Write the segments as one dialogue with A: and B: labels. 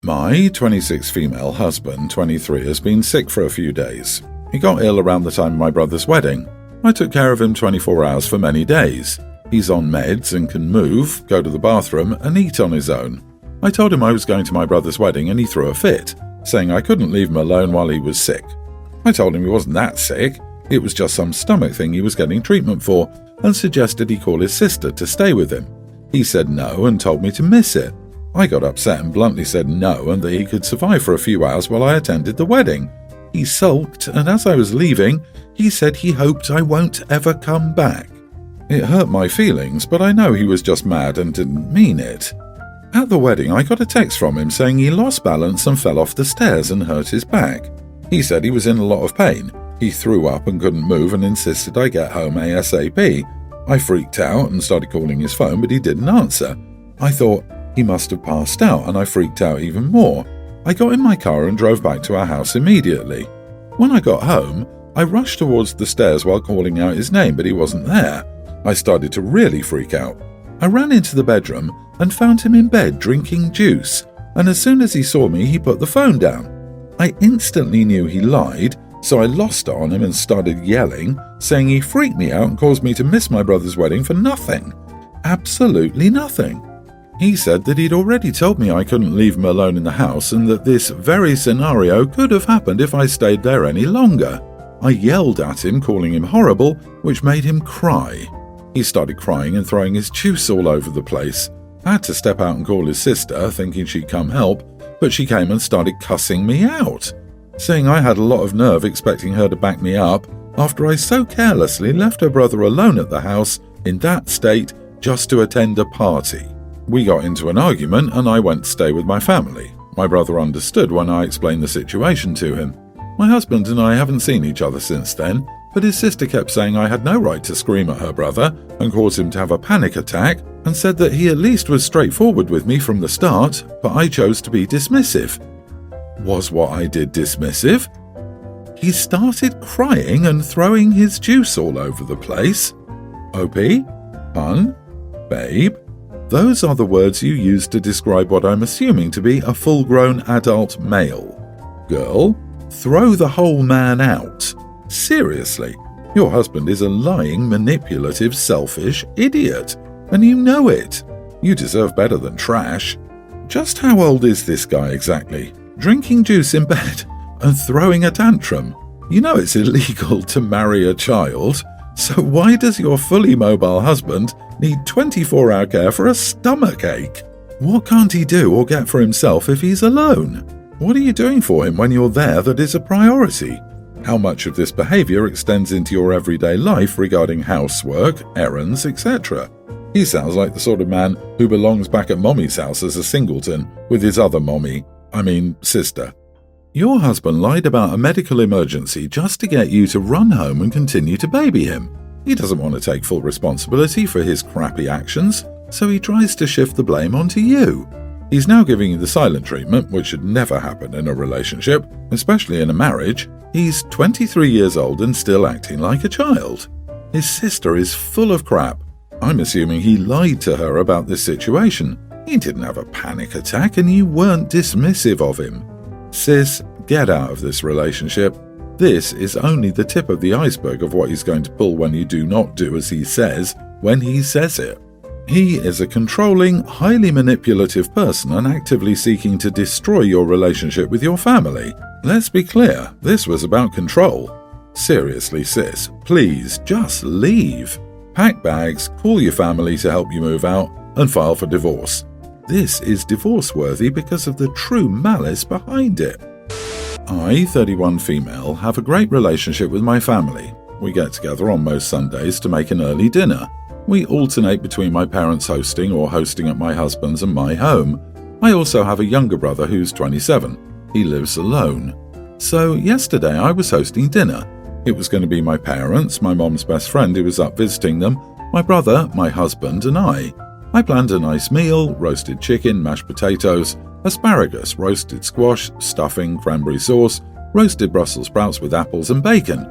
A: My 26 female husband, 23, has been sick for a few days. He got ill around the time of my brother's wedding. I took care of him 24 hours for many days. He's on meds and can move, go to the bathroom, and eat on his own. I told him I was going to my brother's wedding and he threw a fit, saying I couldn't leave him alone while he was sick. I told him he wasn't that sick, it was just some stomach thing he was getting treatment for, and suggested he call his sister to stay with him. He said no and told me to miss it. I got upset and bluntly said no and that he could survive for a few hours while I attended the wedding. He sulked, and as I was leaving, he said he hoped I won't ever come back. It hurt my feelings, but I know he was just mad and didn't mean it. At the wedding, I got a text from him saying he lost balance and fell off the stairs and hurt his back. He said he was in a lot of pain. He threw up and couldn't move and insisted I get home ASAP. I freaked out and started calling his phone, but he didn't answer. I thought he must have passed out, and I freaked out even more. I got in my car and drove back to our house immediately. When I got home, I rushed towards the stairs while calling out his name, but he wasn't there. I started to really freak out. I ran into the bedroom and found him in bed drinking juice, and as soon as he saw me, he put the phone down. I instantly knew he lied, so I lost it on him and started yelling, saying he freaked me out and caused me to miss my brother's wedding for nothing. Absolutely nothing. He said that he'd already told me I couldn't leave him alone in the house and that this very scenario could have happened if I stayed there any longer. I yelled at him, calling him horrible, which made him cry. He started crying and throwing his juice all over the place. I had to step out and call his sister, thinking she'd come help, but she came and started cussing me out, saying I had a lot of nerve expecting her to back me up after I so carelessly left her brother alone at the house in that state just to attend a party. We got into an argument and I went to stay with my family. My brother understood when I explained the situation to him. My husband and I haven't seen each other since then, but his sister kept saying I had no right to scream at her brother and cause him to have a panic attack, and said that he at least was straightforward with me from the start, but I chose to be dismissive. Was what I did dismissive? He started crying and throwing his juice all over the place. OP? Hun? Babe? Those are the words you use to describe what I'm assuming to be a full-grown adult male. Girl, throw the whole man out. Seriously, your husband is a lying, manipulative, selfish idiot, and you know it. You deserve better than trash. Just how old is this guy exactly? Drinking juice in bed and throwing a tantrum. You know it's illegal to marry a child, so why does your fully mobile husband need 24-hour care for a stomachache? What can't he do or get for himself if he's alone? What are you doing for him when you're there that is a priority? How much of this behavior extends into your everyday life regarding housework, errands, etc.? He sounds like the sort of man who belongs back at mommy's house as a singleton with his other sister. Your husband lied about a medical emergency just to get you to run home and continue to baby him. He doesn't want to take full responsibility for his crappy actions, so he tries to shift the blame onto you. He's now giving you the silent treatment, which should never happen in a relationship, especially in a marriage. He's 23 years old and still acting like a child. His sister is full of crap. I'm assuming he lied to her about this situation. He didn't have a panic attack and you weren't dismissive of him. Sis, get out of this relationship. This is only the tip of the iceberg of what he's going to pull when you do not do as he says when he says it. He is a controlling, highly manipulative person and actively seeking to destroy your relationship with your family. Let's be clear, this was about control. Seriously, sis, please just leave. Pack bags, call your family to help you move out, and file for divorce. This is divorce-worthy because of the true malice behind it. I, 31 female, have a great relationship with my family. We get together on most Sundays to make an early dinner. We alternate between my parents hosting or hosting at my husband's and my home. I also have a younger brother who's 27. He lives alone. So yesterday I was hosting dinner. It was going to be my parents, my mom's best friend who was up visiting them, my brother, my husband and I. I planned a nice meal: roasted chicken, mashed potatoes, asparagus, roasted squash, stuffing, cranberry sauce, roasted Brussels sprouts with apples and bacon.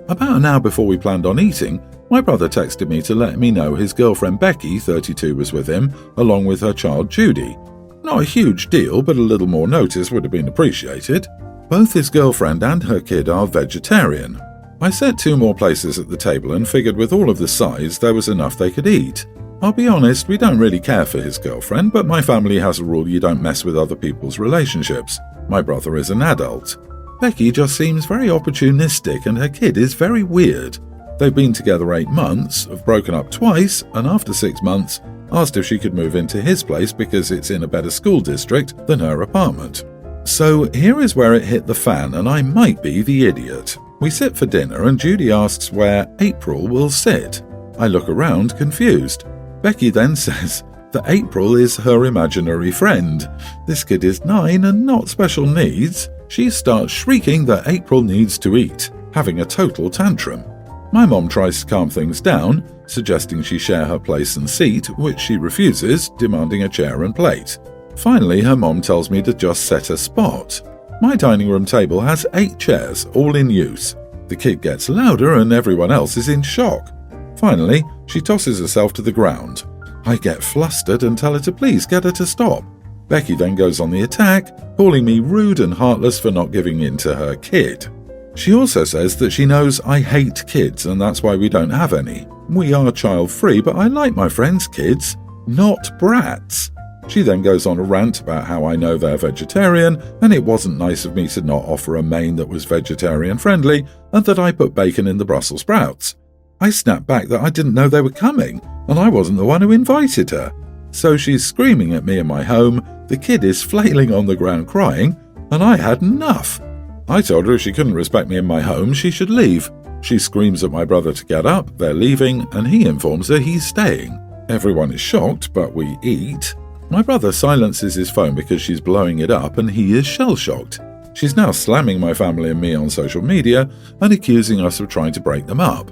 A: About an hour before we planned on eating, my brother texted me to let me know his girlfriend Becky, 32, was with him, along with her child Judy. Not a huge deal, but a little more notice would have been appreciated. Both his girlfriend and her kid are vegetarian. I set 2 more places at the table and figured with all of the sides there was enough they could eat. I'll be honest, we don't really care for his girlfriend, but my family has a rule you don't mess with other people's relationships. My brother is an adult. Becky just seems very opportunistic and her kid is very weird. They've been together 8 months, have broken up twice, and after 6 months, asked if she could move into his place because it's in a better school district than her apartment. So here is where it hit the fan and I might be the idiot. We sit for dinner and Judy asks where April will sit. I look around confused. Becky then says that April is her imaginary friend. This kid is 9 and not special needs. She starts shrieking that April needs to eat, having a total tantrum. My mom tries to calm things down, suggesting she share her place and seat, which she refuses, demanding a chair and plate. Finally, her mom tells me to just set a spot. My dining room table has 8 chairs, all in use. The kid gets louder and everyone else is in shock. Finally, she tosses herself to the ground. I get flustered and tell her to please get her to stop. Becky then goes on the attack, calling me rude and heartless for not giving in to her kid. She also says that she knows I hate kids and that's why we don't have any. We are child-free, but I like my friends' kids, not brats. She then goes on a rant about how I know they're vegetarian and it wasn't nice of me to not offer a main that was vegetarian-friendly and that I put bacon in the Brussels sprouts. I snapped back that I didn't know they were coming and I wasn't the one who invited her. So she's screaming at me in my home, the kid is flailing on the ground crying, and I had enough. I told her if she couldn't respect me in my home, she should leave. She screams at my brother to get up, they're leaving, and he informs her he's staying. Everyone is shocked, but we eat. My brother silences his phone because she's blowing it up and he is shell-shocked. She's now slamming my family and me on social media and accusing us of trying to break them up.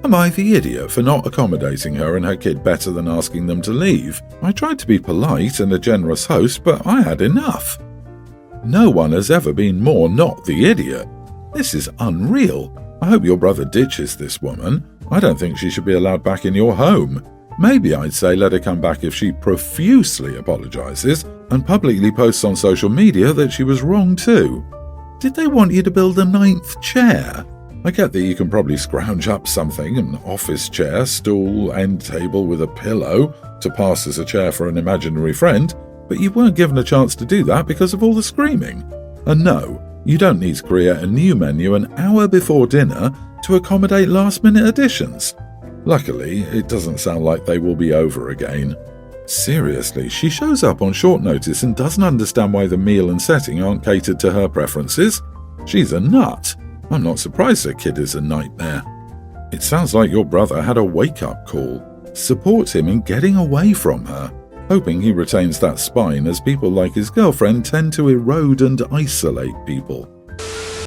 A: Am I the idiot for not accommodating her and her kid better than asking them to leave? I tried to be polite and a generous host, but I had enough. No one has ever been more not the idiot. This is unreal. I hope your brother ditches this woman. I don't think she should be allowed back in your home. Maybe I'd say let her come back if she profusely apologizes and publicly posts on social media that she was wrong too. Did they want you to build a 9th chair? I get that you can probably scrounge up something, an office chair, stool, end table with a pillow, to pass as a chair for an imaginary friend, but you weren't given a chance to do that because of all the screaming. And no, you don't need to create a new menu an hour before dinner to accommodate last-minute additions. Luckily, it doesn't sound like they will be over again. Seriously, she shows up on short notice and doesn't understand why the meal and setting aren't catered to her preferences. She's a nut. I'm not surprised her kid is a nightmare. It sounds like your brother had a wake-up call. Support him in getting away from her, hoping he retains that spine as people like his girlfriend tend to erode and isolate people.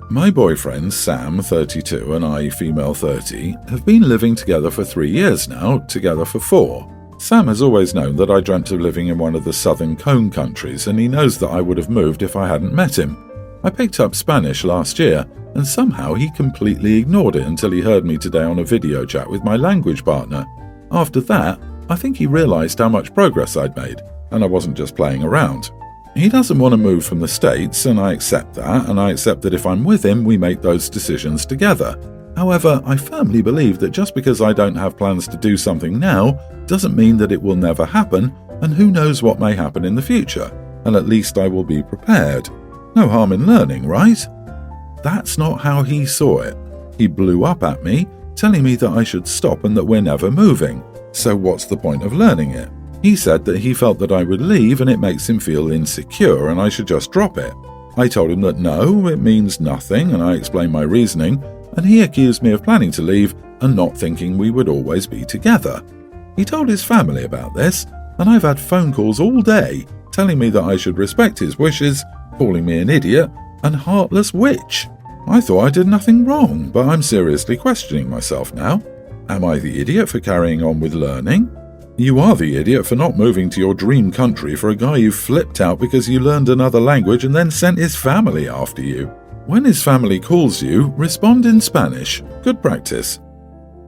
A: My boyfriend, Sam, 32, and I, female 30, have been living together for 3 years now, together for 4. Sam has always known that I dreamt of living in one of the southern cone countries, and he knows that I would have moved if I hadn't met him. I picked up Spanish last year, and somehow he completely ignored it until he heard me today on a video chat with my language partner. After that, I think he realized how much progress I'd made, and I wasn't just playing around. He doesn't want to move from the States, and I accept that, and I accept that if I'm with him, we make those decisions together. However, I firmly believe that just because I don't have plans to do something now, doesn't mean that it will never happen, and who knows what may happen in the future, and at least I will be prepared. No harm in learning, right? That's not how he saw it. He blew up at me, telling me that I should stop and that we're never moving. So what's the point of learning it? He said that he felt that I would leave and it makes him feel insecure and I should just drop it. I told him that no, it means nothing, and I explained my reasoning, and he accused me of planning to leave and not thinking we would always be together. He told his family about this, and I've had phone calls all day telling me that I should respect his wishes, calling me an idiot and heartless witch. I thought I did nothing wrong, but I'm seriously questioning myself now. Am I the idiot for carrying on with learning? You are the idiot for not moving to your dream country for a guy you flipped out because you learned another language and then sent his family after you. When his family calls you, respond in Spanish. Good practice.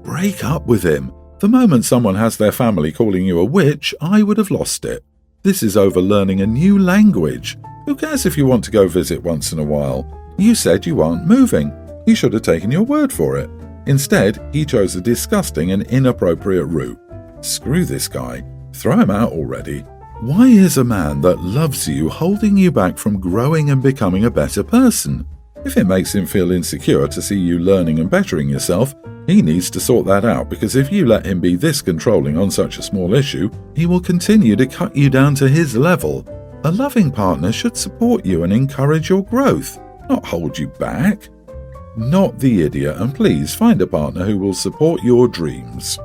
A: Break up with him. The moment someone has their family calling you a witch, I would have lost it. This is over learning a new language. Who cares if you want to go visit once in a while? You said you aren't moving. He should have taken your word for it. Instead, he chose a disgusting and inappropriate route. Screw this guy. Throw him out already. Why is a man that loves you holding you back from growing and becoming a better person? If it makes him feel insecure to see you learning and bettering yourself, he needs to sort that out, because if you let him be this controlling on such a small issue, he will continue to cut you down to his level. A loving partner should support you and encourage your growth, not hold you back. Not the idiot, and please find a partner who will support your dreams.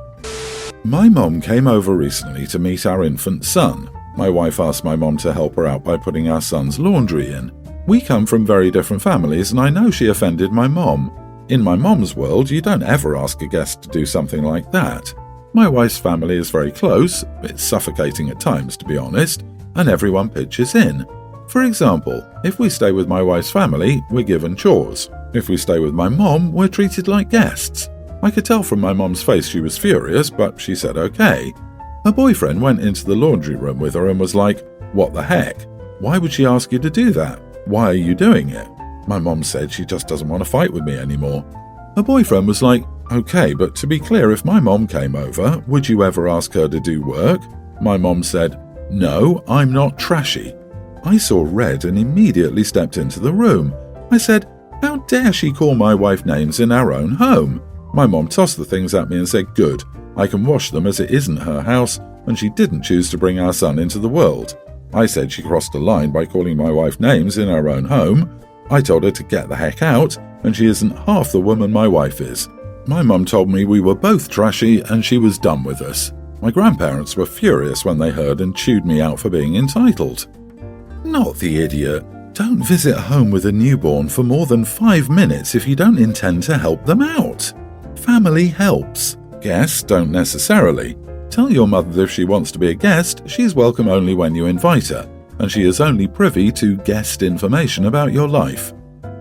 A: My mom came over recently to meet our infant son. My wife asked my mom to help her out by putting our son's laundry in. We come from very different families, and I know she offended my mom. In my mom's world, you don't ever ask a guest to do something like that. My wife's family is very close, it's suffocating at times to be honest, and everyone pitches in. For example, if we stay with my wife's family, we're given chores. If we stay with my mom, we're treated like guests. I could tell from my mom's face she was furious, but she said okay. Her boyfriend went into the laundry room with her and was like, "What the heck? Why would she ask you to do that? Why are you doing it?" My mom said she just doesn't want to fight with me anymore. Her boyfriend was like, "Okay, but to be clear, if my mom came over, would you ever ask her to do work?" My mom said, "No, I'm not trashy." I saw red and immediately stepped into the room. I said, "How dare she call my wife names in our own home?" My mom tossed the things at me and said, "Good, I can wash them as it isn't her house, and she didn't choose to bring our son into the world." I said she crossed a line by calling my wife names in her own home. I told her to get the heck out, and she isn't half the woman my wife is. My mum told me we were both trashy and she was done with us. My grandparents were furious when they heard and chewed me out for being entitled. Not the idiot. Don't visit home with a newborn for more than 5 minutes if you don't intend to help them out. Family helps. Guests don't necessarily. Tell your mother that if she wants to be a guest, she's welcome only when you invite her, and she is only privy to guest information about your life.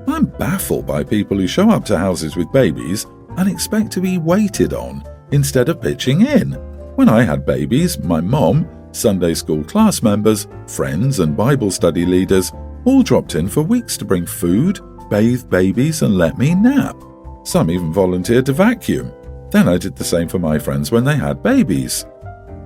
A: I'm baffled by people who show up to houses with babies and expect to be waited on instead of pitching in. When I had babies, my mom, Sunday school class members, friends and Bible study leaders all dropped in for weeks to bring food, bathe babies and let me nap. Some even volunteered to vacuum. Then I did the same for my friends when they had babies.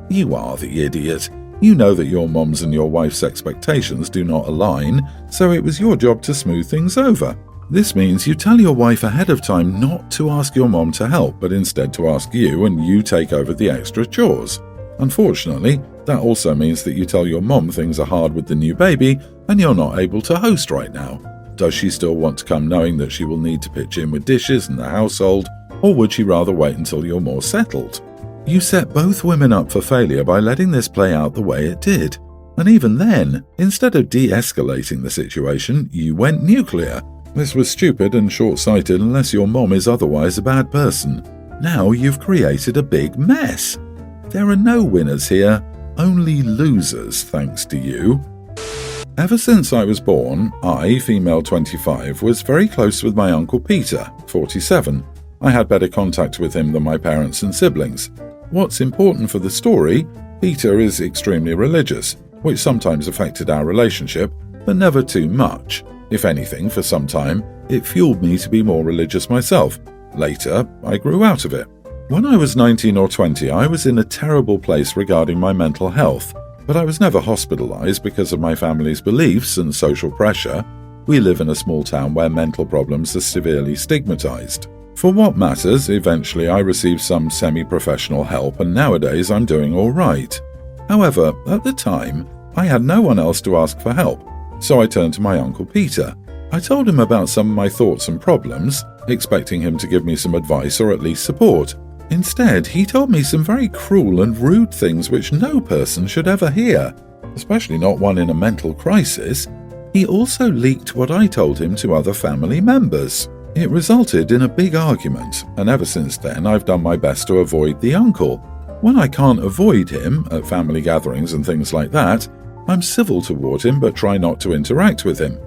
A: You are the idiot. You know that your mom's and your wife's expectations do not align, so it was your job to smooth things over. This means you tell your wife ahead of time not to ask your mom to help, but instead to ask you and you take over the extra chores. Unfortunately, that also means that you tell your mom things are hard with the new baby and you're not able to host right now. Does she still want to come knowing that she will need to pitch in with dishes and the household, or would she rather wait until you're more settled? You set both women up for failure by letting this play out the way it did. And even then, instead of de-escalating the situation, you went nuclear. This was stupid and short-sighted unless your mom is otherwise a bad person. Now you've created a big mess. There are no winners here, only losers thanks to you. Ever since I was born, I, female 25, was very close with my Uncle Peter, 47. I had better contact with him than my parents and siblings. What's important for the story, Peter is extremely religious, which sometimes affected our relationship, but never too much. If anything, for some time, it fueled me to be more religious myself. Later, I grew out of it. When I was 19 or 20, I was in a terrible place regarding my mental health, but I was never hospitalized because of my family's beliefs and social pressure. We live in a small town where mental problems are severely stigmatized. For what matters, eventually I received some semi-professional help and nowadays I'm doing all right. However, at the time, I had no one else to ask for help, so I turned to my Uncle Peter. I told him about some of my thoughts and problems, expecting him to give me some advice or at least support. Instead, he told me some very cruel and rude things which no person should ever hear, especially not one in a mental crisis. He also leaked what I told him to other family members. It resulted in a big argument, and ever since then I've done my best to avoid the uncle. When I can't avoid him, at family gatherings and things like that, I'm civil toward him but try not to interact with him.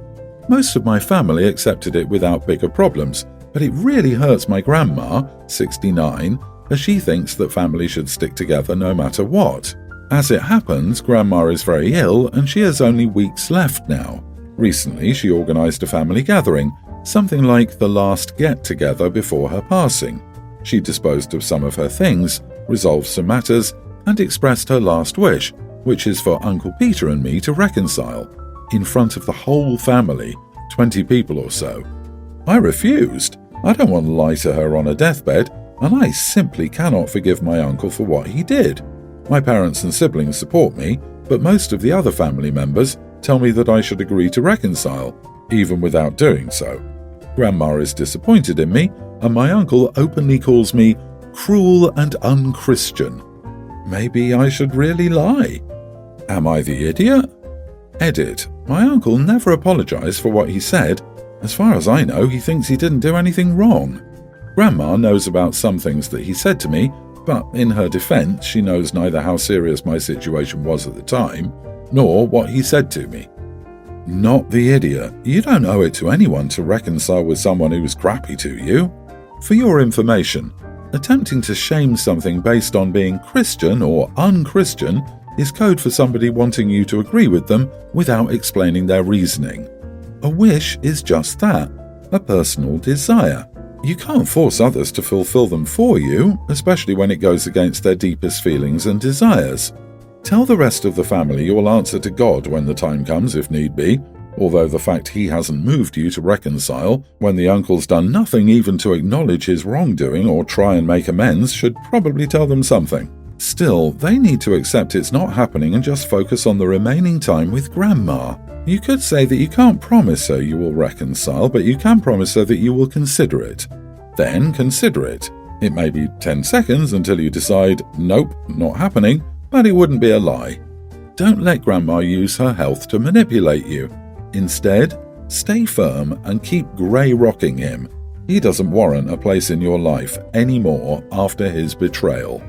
A: Most of my family accepted it without bigger problems, but it really hurts my grandma, 69, as she thinks that family should stick together no matter what. As it happens, Grandma is very ill and she has only weeks left now. Recently, she organised a family gathering, something like the last get-together before her passing. She disposed of some of her things, resolved some matters, and expressed her last wish, which is for Uncle Peter and me to reconcile, in front of the whole family, 20 people or so. I refused. I don't want to lie to her on her deathbed, and I simply cannot forgive my uncle for what he did. My parents and siblings support me, but most of the other family members tell me that I should agree to reconcile, even without doing so. Grandma is disappointed in me, and my uncle openly calls me cruel and unchristian. Maybe I should really lie. Am I the idiot? Edit. My uncle never apologized for what he said. As far as I know, he thinks he didn't do anything wrong. Grandma knows about some things that he said to me, but in her defense, she knows neither how serious my situation was at the time, nor what he said to me. Not the idiot. You don't owe it to anyone to reconcile with someone who was crappy to you. For your information, attempting to shame something based on being Christian or unchristian is code for somebody wanting you to agree with them without explaining their reasoning. A wish is just that, a personal desire. You can't force others to fulfill them for you, especially when it goes against their deepest feelings and desires. Tell the rest of the family you'll answer to God when the time comes if need be, although the fact he hasn't moved you to reconcile when the uncle's done nothing even to acknowledge his wrongdoing or try and make amends should probably tell them something. Still, they need to accept it's not happening and just focus on the remaining time with Grandma. You could say that you can't promise her you will reconcile, but you can promise her that you will consider it. Then consider it. It may be 10 seconds until you decide, nope, not happening, but it wouldn't be a lie. Don't let Grandma use her health to manipulate you. Instead, stay firm and keep grey rocking him. He doesn't warrant a place in your life anymore after his betrayal.